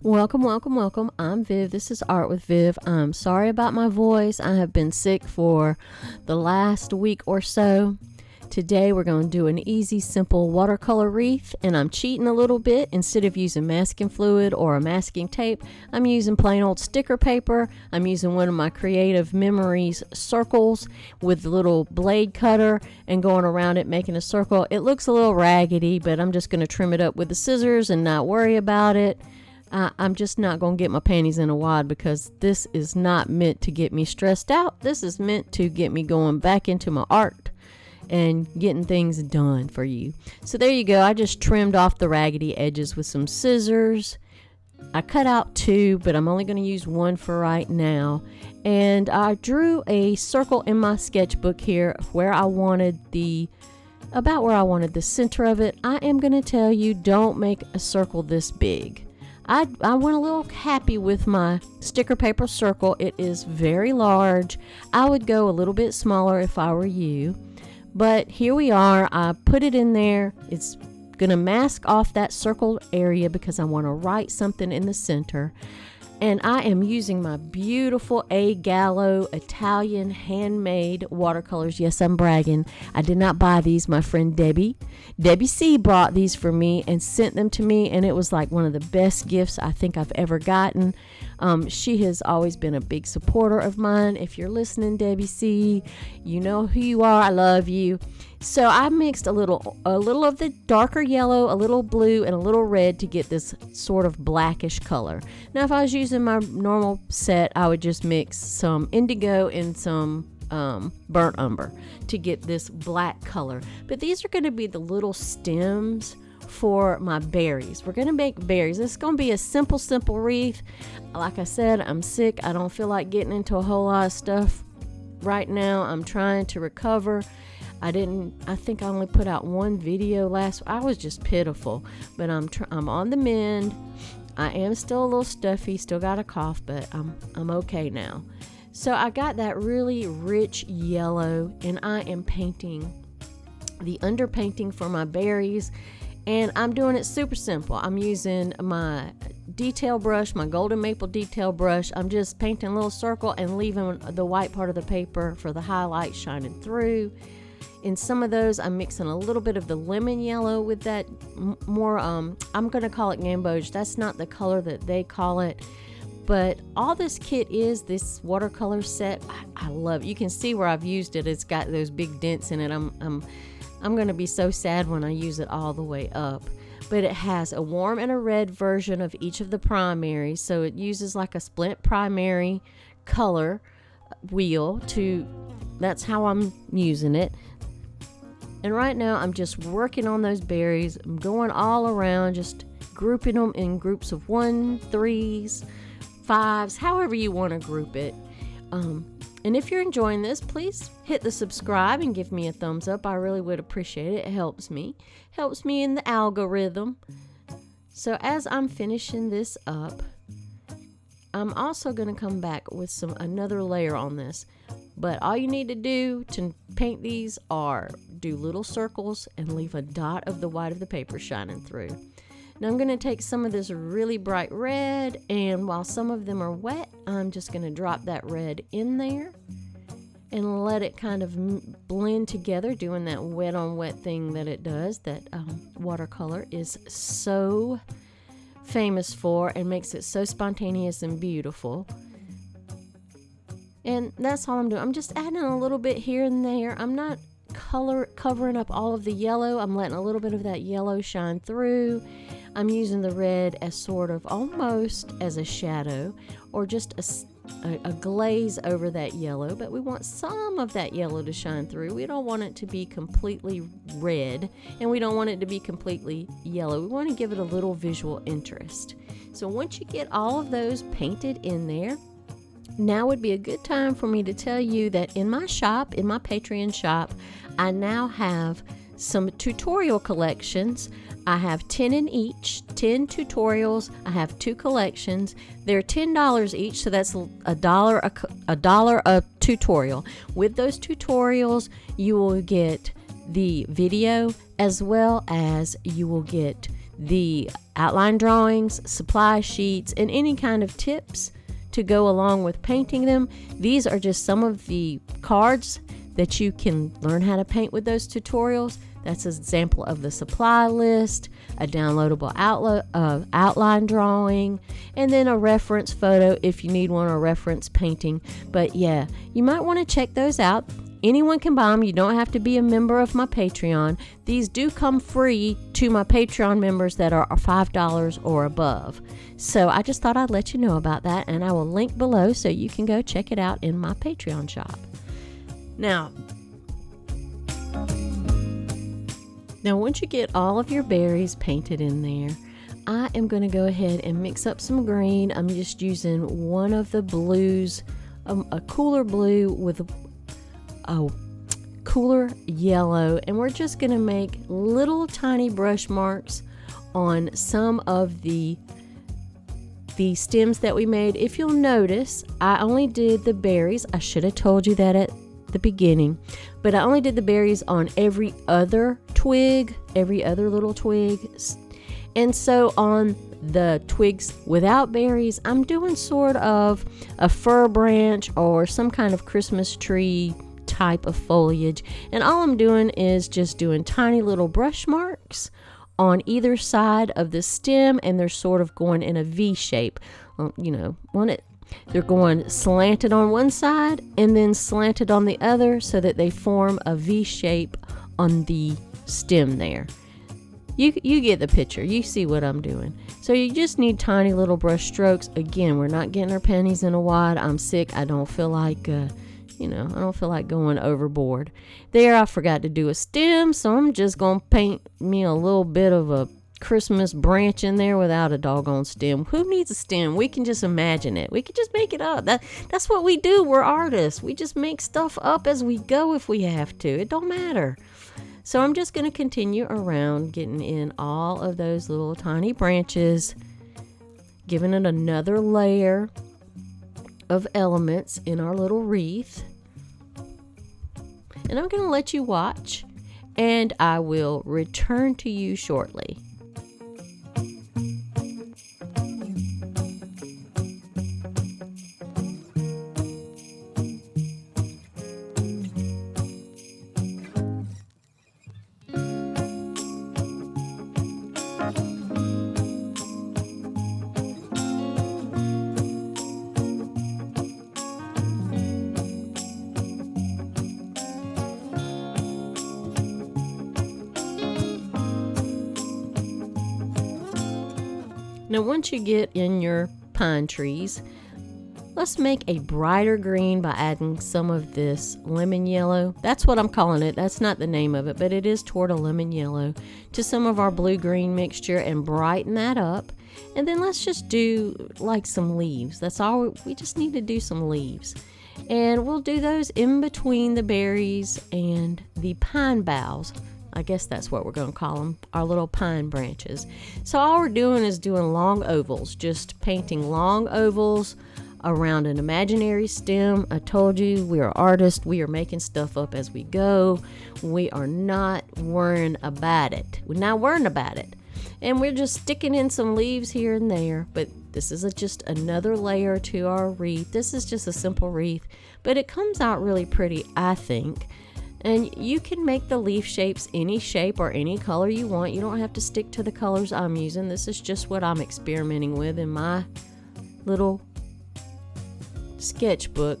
Welcome, welcome, welcome. I'm Viv. This is Art with Viv. I'm sorry about my voice. I have been sick for the last week or so. Today we're going to do an easy, simple watercolor wreath, and I'm cheating a little bit. Instead of using masking fluid or a masking tape, I'm using plain old sticker paper. I'm using one of my Creative Memories circles with the little blade cutter and going around it making a circle. It looks a little raggedy, but I'm just going to trim it up with the scissors and not worry about it. I'm just not going to get my panties in a wad because this is not meant to get me stressed out. This is meant to get me going back into my art and getting things done for you. So there you go. I just trimmed off the raggedy edges with some scissors. I cut out two, but I'm only going to use one for right now. And I drew a circle in my sketchbook here where I wanted about where I wanted the center of it. I am going to tell you, don't make a circle this big. I went a little happy with my sticker paper circle. It is very large. I would go a little bit smaller if I were you. But here we are. I put it in there. It's going to mask off that circled area because I want to write something in the center. And I am using my beautiful A Gallo Italian handmade watercolors. Yes, I'm bragging. I did not buy these. My friend Debbie C brought these for me and sent them to me. And it was like one of the best gifts I think I've ever gotten. She has always been a big supporter of mine. If you're listening, Debbie C, you know who you are. I love you. So I mixed a little of the darker yellow, a little blue, and a little red to get this sort of blackish color. Now, if I was using my normal set, I would just mix some indigo and some burnt umber to get this black color. But these are going to be the little stems for my berries. We're going to make berries. It's going to be a simple wreath. Like I said, I'm sick. I don't feel like getting into a whole lot of stuff right now. I'm trying to recover. I think I only put out one video I was just pitiful, but I'm on the mend. I am still a little stuffy, still got a cough, but I'm okay now. So I got that really rich yellow, and I am painting the underpainting for my berries, and I'm doing it super simple. I'm using my detail brush, my golden maple detail brush. I'm just painting a little circle and leaving the white part of the paper for the highlight shining through. In some of those, I'm mixing a little bit of the lemon yellow with that more, I'm going to call it gamboge. That's not the color that they call it. But all this kit is, this watercolor set, I love it. You can see where I've used it. It's got those big dents in it. I'm going to be so sad when I use it all the way up. But it has a warm and a red version of each of the primaries. So it uses like a split primary color wheel that's how I'm using it. And right now I'm just working on those berries. I'm going all around, just grouping them in groups of 1, 3s, 5s, however you want to group it. And if you're enjoying this, please hit the subscribe and give me a thumbs up. I really would appreciate it. It helps me in the algorithm. So as I'm finishing this up, I'm also going to come back with another layer on this. But all you need to do to paint these are do little circles and leave a dot of the white of the paper shining through. Now I'm going to take some of this really bright red, and while some of them are wet, I'm just going to drop that red in there and let it kind of blend together, doing that wet on wet thing that it does, that watercolor is so famous for and makes it so spontaneous and beautiful. And that's all I'm doing. I'm just adding a little bit here and there. I'm not covering up all of the yellow. I'm letting a little bit of that yellow shine through. I'm using the red as sort of almost as a shadow or just a glaze over that yellow, but we want some of that yellow to shine through. We don't want it to be completely red, and we don't want it to be completely yellow. We want to give it a little visual interest. So once you get all of those painted in there, now would be a good time for me to tell you that in my shop, in my Patreon shop, I now have some tutorial collections. I have 10 in each, 10 tutorials. I have 2 collections. They're $10 each, so that's a dollar a tutorial. With those tutorials, you will get the video as well as you will get the outline drawings, supply sheets, and any kind of tips to go along with painting them. These are just some of the cards that you can learn how to paint with those tutorials. That's an example of the supply list, a downloadable outline drawing, and then a reference photo if you need one, or reference painting. But yeah, you might want to check those out. Anyone can buy them. You don't have to be a member of my Patreon. These do come free to my Patreon members that are $5 or above. So I just thought I'd let you know about that, and I will link below so you can go check it out in my Patreon shop. Now, once you get all of your berries painted in there, I am going to go ahead and mix up some green. I'm just using one of the blues, a cooler blue with a cooler yellow, and we're just going to make little tiny brush marks on some of the stems that we made. If you'll notice, I only did the berries. I should have told you that at the beginning, but I only did the berries on every other twig, every other little twig. And so on the twigs without berries, I'm doing sort of a fir branch or some kind of Christmas tree type of foliage, and all I'm doing is just doing tiny little brush marks on either side of the stem, and they're sort of going in a V shape. They're going slanted on one side and then slanted on the other, so that they form a V shape on the stem there. You get the picture. You see what I'm doing. So you just need tiny little brush strokes. Again, we're not getting our pennies in a wad. I'm sick. I don't feel like I don't feel like going overboard. There, I forgot to do a stem, so I'm just going to paint me a little bit of a Christmas branch in there without a doggone stem. Who needs a stem? We can just imagine it. We can just make it up. That's what we do. We're artists. We just make stuff up as we go if we have to. It don't matter. So I'm just going to continue around, getting in all of those little tiny branches, giving it another layer of elements in our little wreath. And I'm going to let you watch, and I will return to you shortly. Now, once you get in your pine trees, let's make a brighter green by adding some of this lemon yellow. That's what I'm calling it. That's not the name of it, but it is toward a lemon yellow, to some of our blue-green mixture, and brighten that up. And then let's just do like some leaves. That's all. We just need to do some leaves. And we'll do those in between the berries and the pine boughs. I guess that's what we're going to call them, our little pine branches. So all we're doing is doing long ovals, just painting long ovals around an imaginary stem. I told you, we are artists. We are making stuff up as we go. We are not worrying about it. We're not worrying about it. And we're just sticking in some leaves here and there. But this is just another layer to our wreath. This is just a simple wreath, but it comes out really pretty, I think. And you can make the leaf shapes any shape or any color you want. You don't have to stick to the colors I'm using. This is just what I'm experimenting with in my little sketchbook.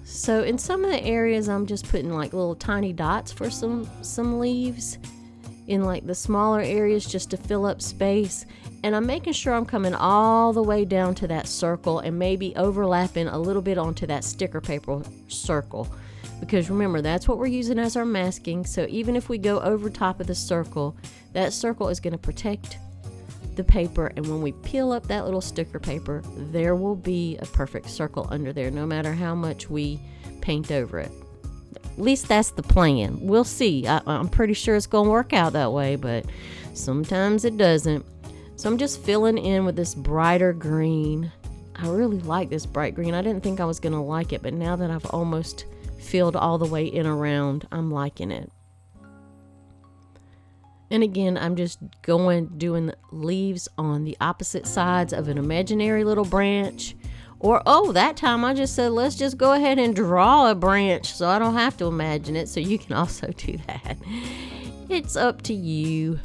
So in some of the areas, I'm just putting like little tiny dots for some leaves in like the smaller areas, just to fill up space. And I'm making sure I'm coming all the way down to that circle, and maybe overlapping a little bit onto that sticker paper circle. Because remember, that's what we're using as our masking. So even if we go over top of the circle, that circle is going to protect the paper. And when we peel up that little sticker paper, there will be a perfect circle under there, no matter how much we paint over it. At least that's the plan. We'll see. I'm pretty sure it's going to work out that way, but sometimes it doesn't. So I'm just filling in with this brighter green. I really like this bright green. I didn't think I was going to like it, but now that I've almost filled all the way in around, I'm liking it. And again, I'm just doing the leaves on the opposite sides of an imaginary little branch. Or, oh, that time I just said, let's just go ahead and draw a branch so I don't have to imagine it. So you can also do that. It's up to you.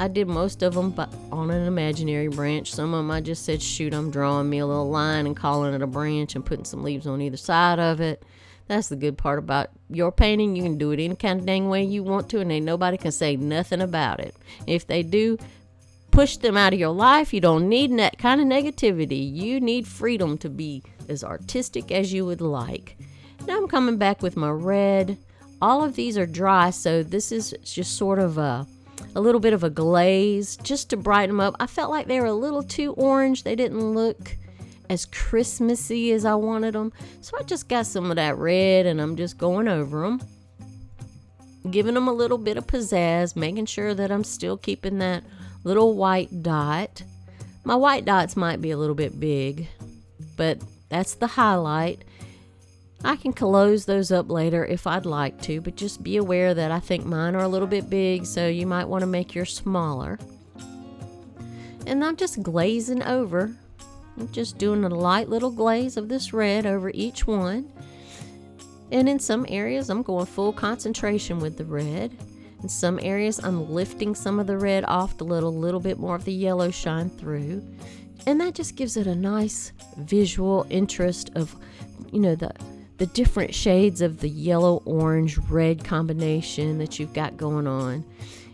I did most of them on an imaginary branch. Some of them I just said, shoot, I'm drawing me a little line and calling it a branch and putting some leaves on either side of it. That's the good part about your painting. You can do it any kind of dang way you want to, and ain't nobody can say nothing about it. If they do, push them out of your life. You don't need that kind of negativity. You need freedom to be as artistic as you would like. Now I'm coming back with my red. All of these are dry, so this is just sort of a little bit of a glaze just to brighten them up. I felt like they were a little too orange. They didn't look as Christmassy as I wanted them. So I just got some of that red and I'm just going over them, giving them a little bit of pizzazz, making sure that I'm still keeping that little white dot. My white dots might be a little bit big, but that's the highlight. I can close those up later if I'd like to, but just be aware that I think mine are a little bit big, so you might want to make yours smaller. And I'm just glazing over. I'm just doing a light little glaze of this red over each one. And in some areas, I'm going full concentration with the red. In some areas, I'm lifting some of the red off to let a little bit more of the yellow shine through. And that just gives it a nice visual interest of, the different shades of the yellow, orange, red combination that you've got going on.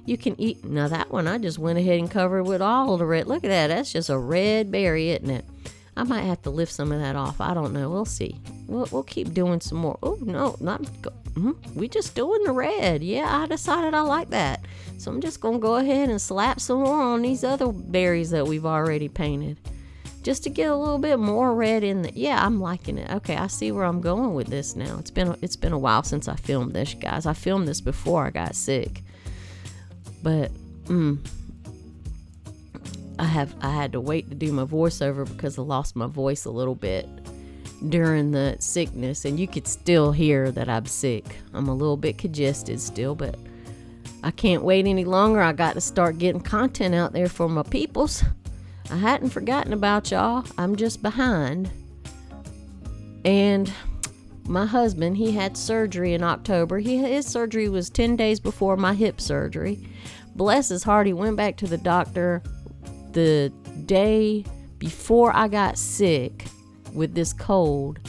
You can eat. Now that one, I just went ahead and covered with all the red. Look at that. That's just a red berry, isn't it? I might have to lift some of that off. I don't know. We'll see. We'll keep doing some more. Oh, no. We just doing the red. Yeah, I decided I like that. So I'm just going to go ahead and slap some more on these other berries that we've already painted, just to get a little bit more red in the. Yeah, I'm liking it. Okay, I see where I'm going with this now. It's been a while since I filmed this, guys. I filmed this before I got sick. But I had to wait to do my voiceover because I lost my voice a little bit during the sickness, and you could still hear that I'm sick. I'm a little bit congested still, but I can't wait any longer. I got to start getting content out there for my peoples. I hadn't forgotten about y'all. I'm just behind. And my husband, he had surgery in October. His surgery was 10 days before my hip surgery. Bless his heart, he went back to the doctor the day before I got sick with this cold,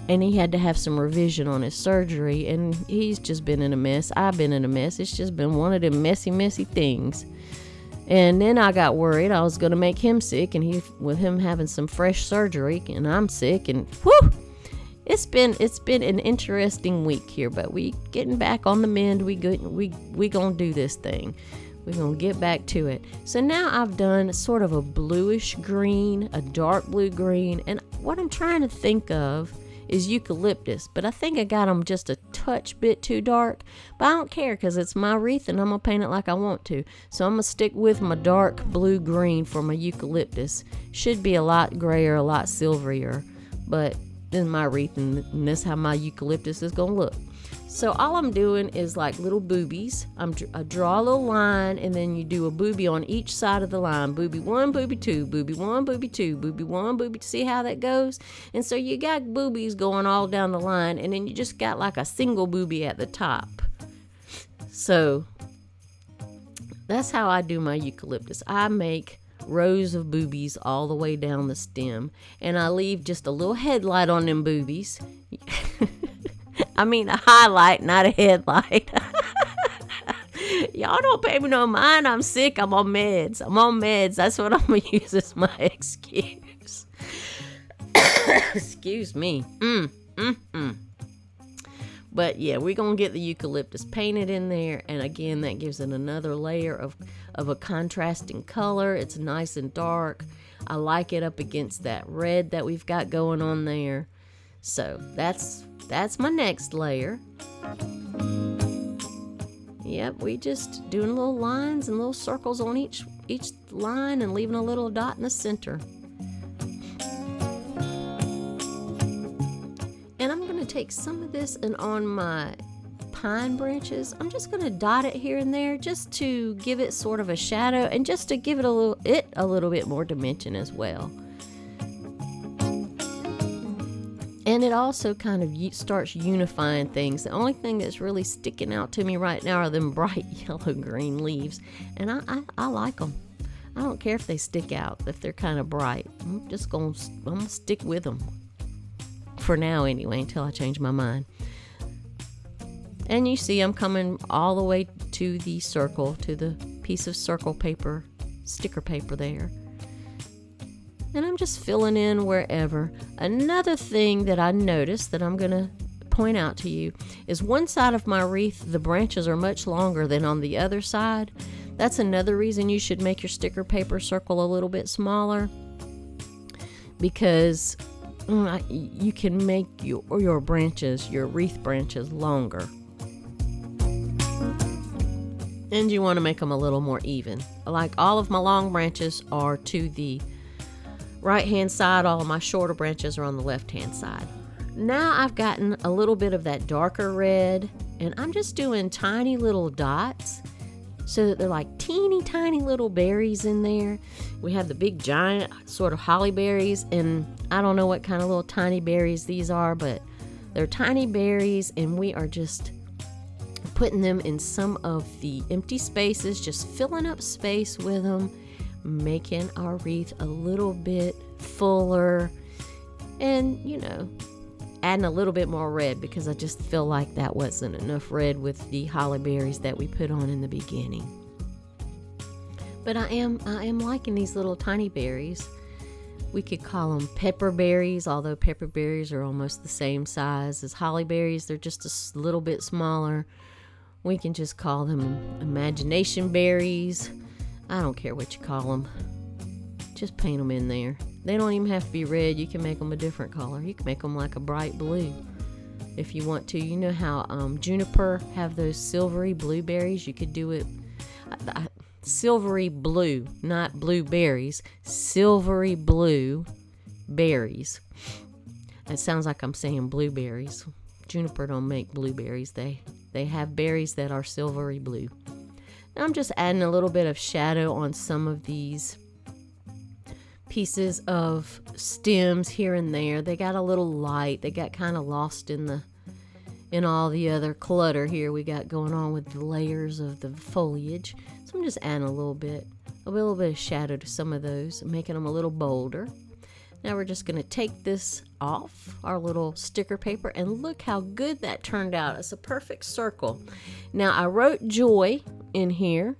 and he had to have some revision on his surgery, and he's just been in a mess. I've been in a mess. It's just been one of them messy things. And then I got worried I was going to make him sick, and with him having some fresh surgery, and I'm sick, and whew! It's been an interesting week here, but we getting back on the mend. We gonna do this thing. We're gonna get back to it. So now I've done sort of a bluish green, a dark blue green, and what I'm trying to think of is eucalyptus, but I think I got them just a touch bit too dark, but I don't care because it's my wreath and I'm gonna paint it like I want to. So I'm gonna stick with my dark blue green for my eucalyptus. Should be a lot grayer, a lot silverier, but in my wreath, and this is how my eucalyptus is gonna look. So all I'm doing is like little boobies. I draw a little line, and then you do a booby on each side of the line. Booby 1, booby 2, booby 1, booby 2, booby 1, booby 2. See how that goes? And so you got boobies going all down the line, and then you just got like a single booby at the top. So that's how I do my eucalyptus. I make rows of boobies all the way down the stem, and I leave just a little headlight on them boobies. I mean a highlight, not a headlight. Y'all don't pay me no mind. I'm sick. I'm on meds. That's what I'm going to use as my excuse. Excuse me. But yeah, we're going to get the eucalyptus painted in there. And again, that gives it another layer of a contrasting color. It's nice and dark. I like it up against that red that we've got going on there. So that's my next layer. Yep, we just doing little lines and little circles on each line and leaving a little dot in the center. And I'm going to take some of this and on my pine branches, I'm just going to dot it here and there just to give it sort of a shadow and just to give it a little bit more dimension as well. And it also kind of starts unifying things. The only thing that's really sticking out to me right now are them bright yellow-green leaves. And I like them. I don't care if they stick out, if they're kind of bright. I'm going to stick with them. For now anyway, until I change my mind. And you see I'm coming all the way to the circle, to the piece of circle paper, sticker paper there. And I'm just filling in wherever. Another thing that I noticed that I'm going to point out to you is one side of my wreath, the branches are much longer than on the other side. That's another reason you should make your sticker paper circle a little bit smaller, because you can make your branches, your wreath branches, longer. And you want to make them a little more even. Like all of my long branches are to the right hand side, all of my shorter branches are on the left hand side. Now I've gotten a little bit of that darker red, and I'm just doing tiny little dots so that they're like teeny tiny little berries in there. We have the big giant sort of holly berries, and I don't know what kind of little tiny berries these are, but they're tiny berries, and we are just putting them in some of the empty spaces, just filling up space with them, making our wreath a little bit fuller, and adding a little bit more red, because I just feel like that wasn't enough red with the holly berries that we put on in the beginning. But I am liking these little tiny berries. We could call them pepper berries, although pepper berries are almost the same size as holly berries. They're just a little bit smaller. We can just call them imagination berries. I don't care what you call them. Just paint them in there. They don't even have to be red. You can make them a different color. You can make them like a bright blue if you want to. You know how juniper have those silvery blueberries? You could do it silvery blue, not blueberries. Silvery blue berries. It sounds like I'm saying blueberries. Juniper don't make blueberries. They have berries that are silvery blue. Now I'm just adding a little bit of shadow on some of these pieces of stems here and there. They got a little light. They got kind of lost in all the other clutter here we got going on with the layers of the foliage. So I'm just adding a little bit of shadow to some of those, making them a little bolder. Now we're just going to take this off our little sticker paper, and look how good that turned out. It's a perfect circle. Now I wrote joy in here,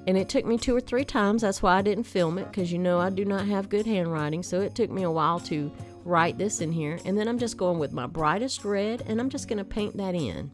and it took me 2 or 3 times. That's why I didn't film it, because I do not have good handwriting, so it took me a while to write this in here. And then I'm just going with my brightest red, and I'm just going to paint that in.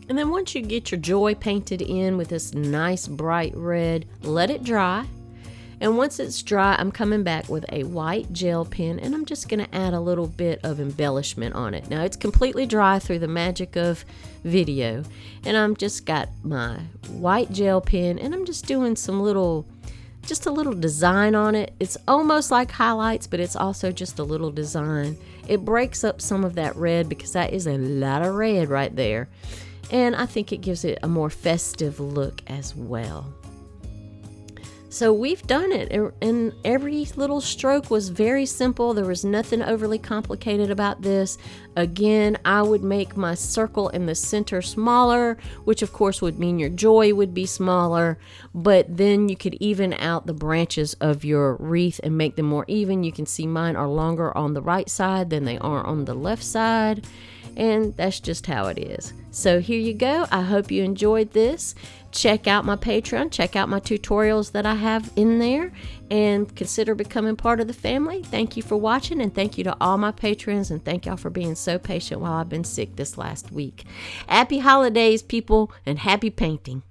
And then once you get your joy painted in with this nice bright red, let it dry. And once it's dry, I'm coming back with a white gel pen, and I'm just going to add a little bit of embellishment on it. Now it's completely dry through the magic of video, and I'm just got my white gel pen, and I'm just doing just a little design on it. It's almost like highlights, but it's also just a little design. It breaks up some of that red, because that is a lot of red right there. and I think it gives it a more festive look as well. So we've done it, and every little stroke was very simple. There was nothing overly complicated about this. Again, I would make my circle in the center smaller, which of course would mean your joy would be smaller, but then you could even out the branches of your wreath and make them more even. You can see mine are longer on the right side than they are on the left side, and that's just how it is. So here you go. I hope you enjoyed this. Check out my Patreon, check out my tutorials that I have in there, and consider becoming part of the family. Thank you for watching, and thank you to all my patrons, and thank y'all for being so patient while I've been sick this last week. Happy holidays, people, and happy painting.